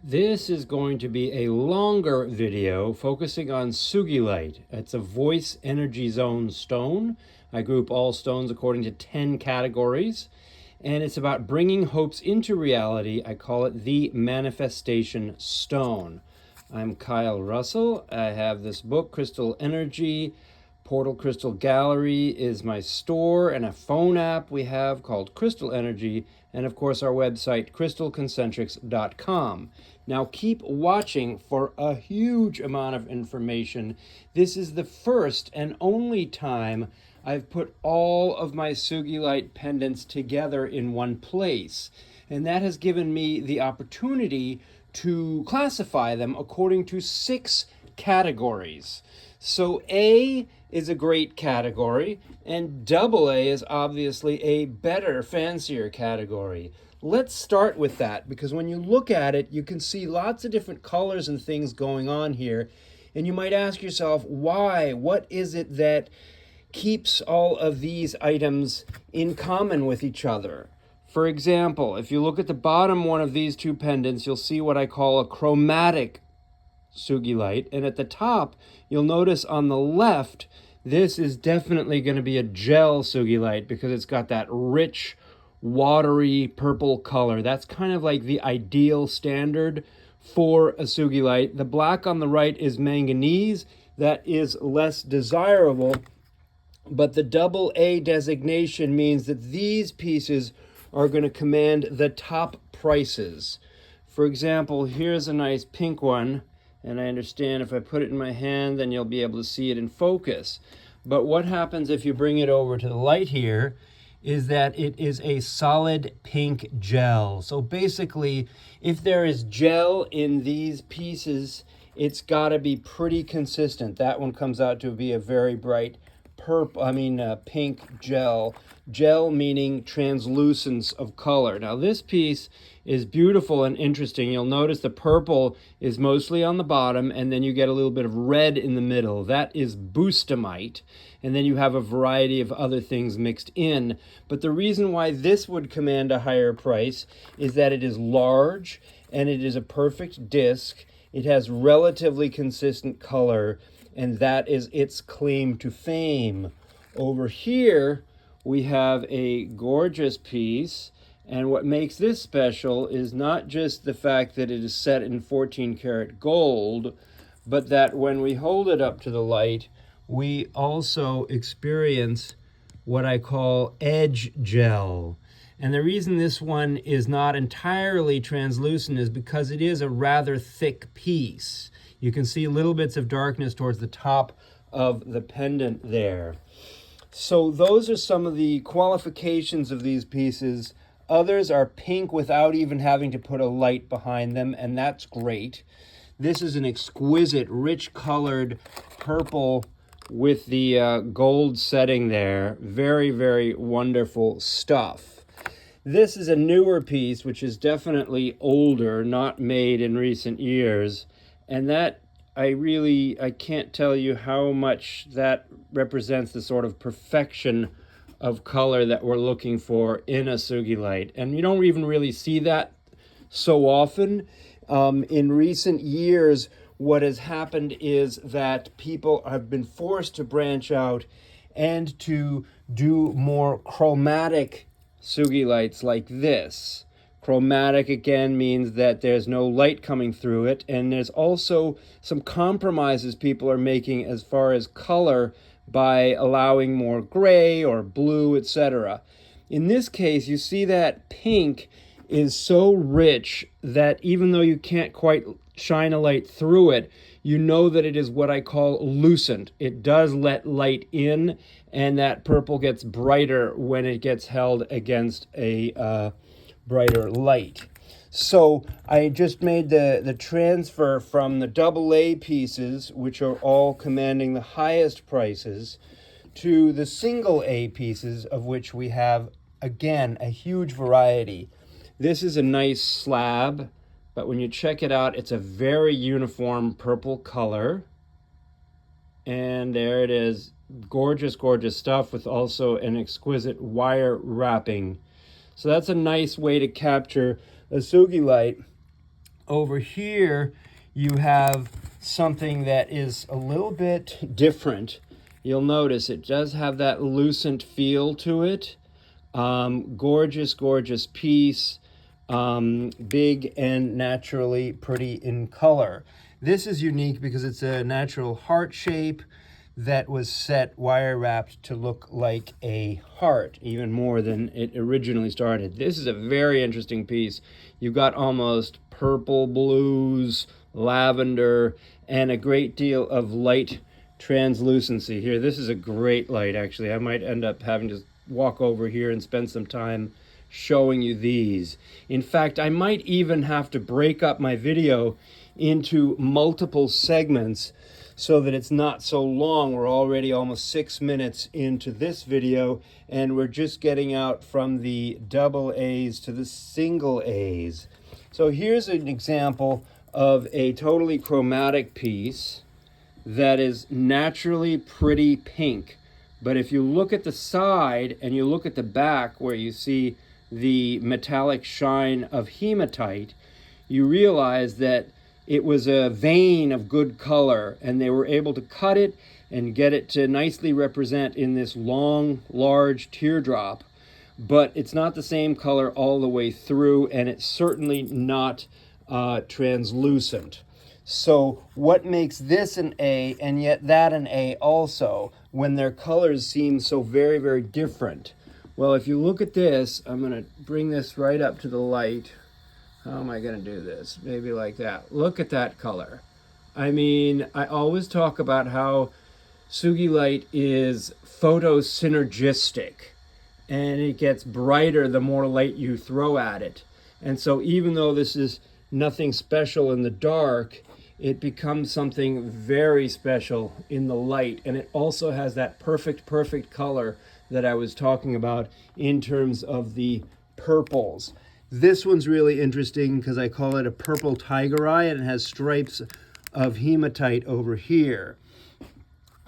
This is going to be a longer video focusing on SUGILITE. It's a voice energy zone stone. I group all stones according to 10 categories, and it's about bringing hopes into reality. I call it the manifestation stone. I'm Kyle Russell. I have this book, Crystal Energy. Portal Crystal Gallery is my store, and a phone app we have called Crystal Energy, and of course our website crystalconcentrics.com. Now keep watching for a huge amount of information. This is the first and only time I've put all of my SUGILITE pendants together in one place, and that has given me the opportunity to classify them according to 6 categories. So A is a great category, and double A is obviously a better, fancier category. Let's start with that, because when you look at it, you can see lots of different colors and things going on here, and you might ask yourself, why? What is it that keeps all of these items in common with each other? For example, if you look at the bottom one of these two pendants, you'll see what I call a chromatic SUGILITE, and at the top you'll notice on the left this is definitely going to be a gel SUGILITE because it's got that rich watery purple color. That's kind of like the ideal standard for a SUGILITE. The black on the right is manganese. That is less desirable, but the double A designation means that these pieces are going to command the top prices. For example, here's a nice pink one, and I understand if I put it in my hand, then you'll be able to see it in focus. But what happens if you bring it over to the light here is that it is a solid pink gel. So basically, if there is gel in these pieces, it's got to be pretty consistent. That one comes out to be a very bright pink gel. Gel meaning translucence of color. Now this piece is beautiful and interesting. You'll notice the purple is mostly on the bottom, and then you get a little bit of red in the middle. That is boostamite, and then you have a variety of other things mixed in. But the reason why this would command a higher price is that it is large, and it is a perfect disc. It has relatively consistent color, and that is its claim to fame. Over here, we have a gorgeous piece, and what makes this special is not just the fact that it is set in 14 karat gold, but that when we hold it up to the light, we also experience what I call edge gel. And the reason this one is not entirely translucent is because it is a rather thick piece. You can see little bits of darkness towards the top of the pendant there. So those are some of the qualifications of these pieces. Others are pink without even having to put a light behind them, and that's great. This is an exquisite, rich colored purple with the gold setting there. Very, very wonderful stuff. This is a newer piece, which is definitely older, not made in recent years. And that, I can't tell you how much that represents the sort of perfection of color that we're looking for in a SUGILITE. And you don't even really see that so often. In recent years, what has happened is that people have been forced to branch out and to do more chromatic SUGILITEs like this. Chromatic, again, means that there's no light coming through it, and there's also some compromises people are making as far as color by allowing more gray or blue, etc. In this case, you see that pink is so rich that even though you can't quite shine a light through it, you know that it is what I call lucent. It does let light in, and that purple gets brighter when it gets held against a brighter light. So I just made the transfer from the double A pieces, which are all commanding the highest prices, to the single A pieces, of which we have, again, a huge variety. This is a nice slab, but when you check it out, it's a very uniform purple color. And there it is. Gorgeous, gorgeous stuff with also an exquisite wire wrapping. So that's a nice way to capture a SUGILITE Over here, you have something that is a little bit different. You'll notice it does have that lucent feel to it. Gorgeous, gorgeous piece. Big and naturally pretty in color. This is unique because it's a natural heart shape that was set wire wrapped to look like a heart, even more than it originally started. This is a very interesting piece. You've got almost purple, blues, lavender, and a great deal of light translucency here. This is a great light, actually. I might end up having to walk over here and spend some time showing you these. In fact, I might even have to break up my video into multiple segments so that it's not so long. We're already almost 6 minutes into this video, and we're just getting out from the double A's to the single A's. So here's an example of a totally chromatic piece that is naturally pretty pink. But if you look at the side and you look at the back where you see the metallic shine of hematite, you realize that it was a vein of good color, and they were able to cut it and get it to nicely represent in this long, large teardrop. But it's not the same color all the way through, and it's certainly not translucent. So what makes this an A and yet that an A also, when their colors seem so very, very different? Well, if you look at this, I'm going to bring this right up to the light. How am I going to do this? Maybe like that. Look at that color. I mean, I always talk about how SUGILITE is photosynergistic, and it gets brighter the more light you throw at it. And so even though this is nothing special in the dark, it becomes something very special in the light. And it also has that perfect color that I was talking about in terms of the purples. This one's really interesting because I call it a purple tiger eye, and it has stripes of hematite over here.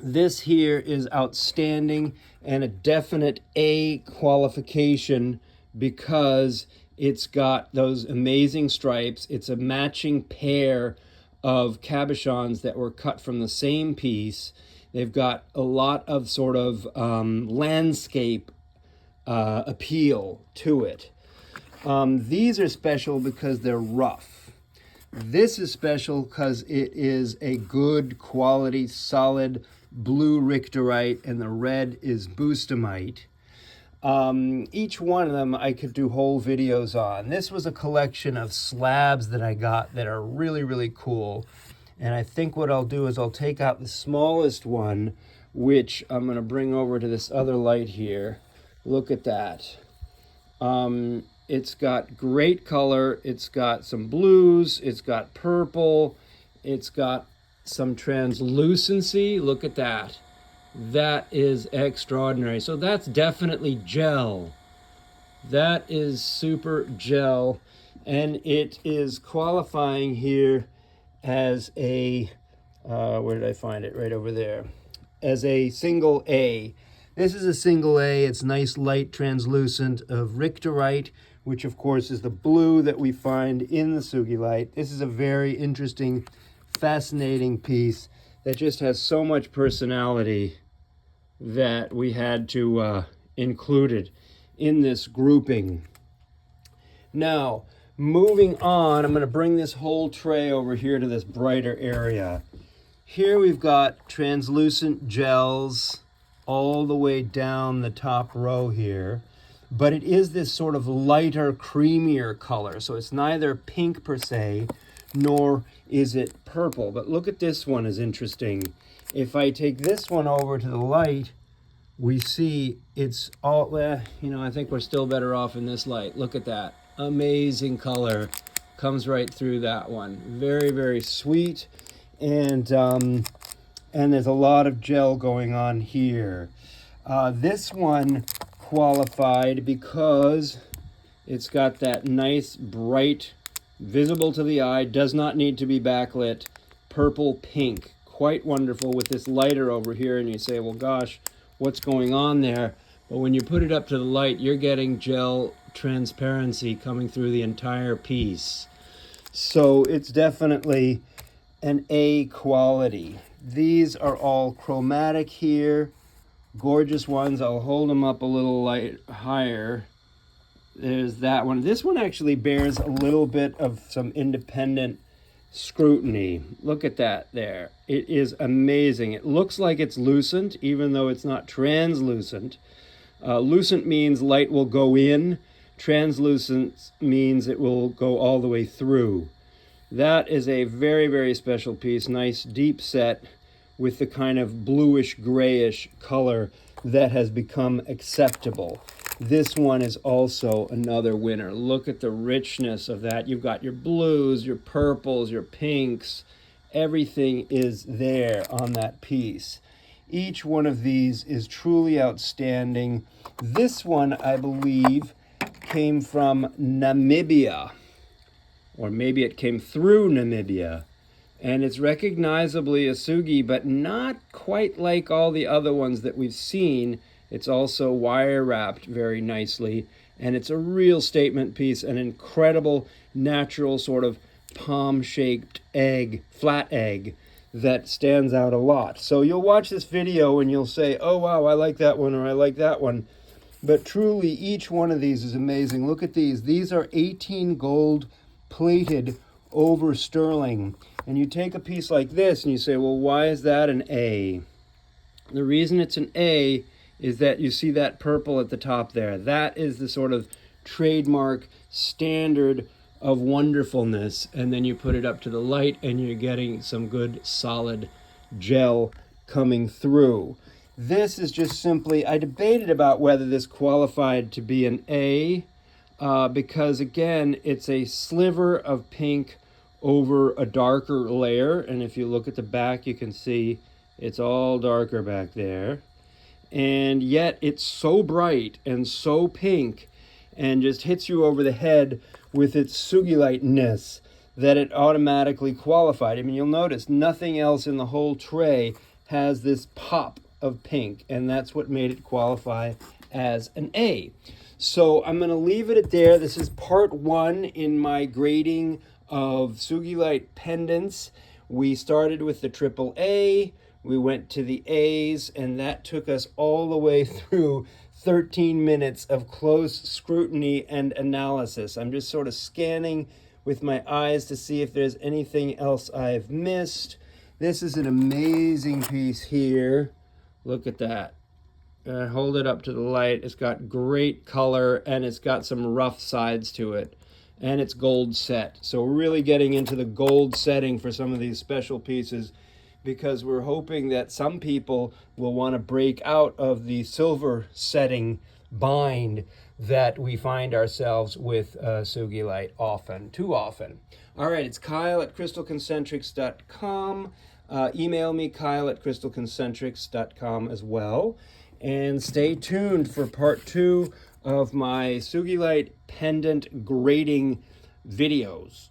This here is outstanding and a definite A qualification because it's got those amazing stripes. It's a matching pair of cabochons that were cut from the same piece. They've got a lot of sort of landscape appeal to it. These are special because they're rough. This is special because it is a good quality, solid blue richterite, and the red is boostamite. Each one of them I could do whole videos on. This was a collection of slabs that I got that are really, really cool. And I think what I'll do is I'll take out the smallest one, which I'm going to bring over to this other light here. Look at that. It's got great color. It's got some blues. It's got purple. It's got some translucency. Look at that. That is extraordinary. So that's definitely gel. That is super gel. And it is qualifying here as a, where did I find it? Right over there. As a single A. This is a single A. It's nice light translucent of richterite, which of course is the blue that we find in the SUGILITE. This is a very interesting, fascinating piece that just has so much personality that we had to include it in this grouping. Now, moving on, I'm going to bring this whole tray over here to this brighter area. Here we've got translucent gels all the way down the top row here, but it is this sort of lighter, creamier color. So it's neither pink per se, nor is it purple. But look at this one, is interesting. If I take this one over to the light, we see it's all, I think we're still better off in this light. Look at that. Amazing color. Comes right through that one. Very, very sweet. And there's a lot of gel going on here. This one qualified because it's got that nice, bright, visible to the eye, does not need to be backlit, purple pink. Quite wonderful with this lighter over here, and you say, well, gosh, what's going on there? But when you put it up to the light, you're getting gel transparency coming through the entire piece. So it's definitely an A quality. These are all chromatic here, gorgeous ones. I'll hold them up a little higher. There's that one. This one actually bears a little bit of some independent scrutiny. Look at that there. It is amazing. It looks like it's lucent, even though it's not translucent. Lucent means light will go in. Translucent means it will go all the way through. That is a very, very special piece. Nice deep set with the kind of bluish grayish color that has become acceptable. This one is also another winner. Look at the richness of that. You've got your blues, your purples, your pinks. Everything is there on that piece. Each one of these is truly outstanding. This one, I believe, came from Namibia, or maybe it came through Namibia. And it's recognizably a sugi, but not quite like all the other ones that we've seen. It's also wire wrapped very nicely, and it's a real statement piece, an incredible natural sort of palm-shaped egg, flat egg, that stands out a lot. So you'll watch this video and you'll say, oh wow, I like that one, or I like that one. But truly, each one of these is amazing. Look at these. These are 18 gold plated over sterling. And you take a piece like this and you say, well, why is that an A? The reason it's an A is that you see that purple at the top there. That is the sort of trademark standard of wonderfulness. And then you put it up to the light and you're getting some good solid gel coming through. This is just simply, I debated about whether this qualified to be an A because again, it's a sliver of pink over a darker layer. And if you look at the back, you can see it's all darker back there. And yet it's so bright and so pink and just hits you over the head with its SUGILITE-ness that it automatically qualified. I mean, you'll notice nothing else in the whole tray has this pop of pink, and that's what made it qualify as an A. So I'm going to leave it at there. This is part one in my grading of SUGILITE pendants. We started with the AAA, we went to the A's, and that took us all the way through 13 minutes of close scrutiny and analysis. I'm just sort of scanning with my eyes to see if there's anything else I've missed. This is an amazing piece here. Look at that. Hold it up to the light. It's got great color and it's got some rough sides to it. And it's gold set. So we're really getting into the gold setting for some of these special pieces because we're hoping that some people will want to break out of the silver setting bind that we find ourselves with SUGILITE often, too often. All right, it's Kyle at crystalconcentrics.com. Email me, kyle@crystalconcentrics.com as well. And stay tuned for part two of my SUGILITE pendant grading videos.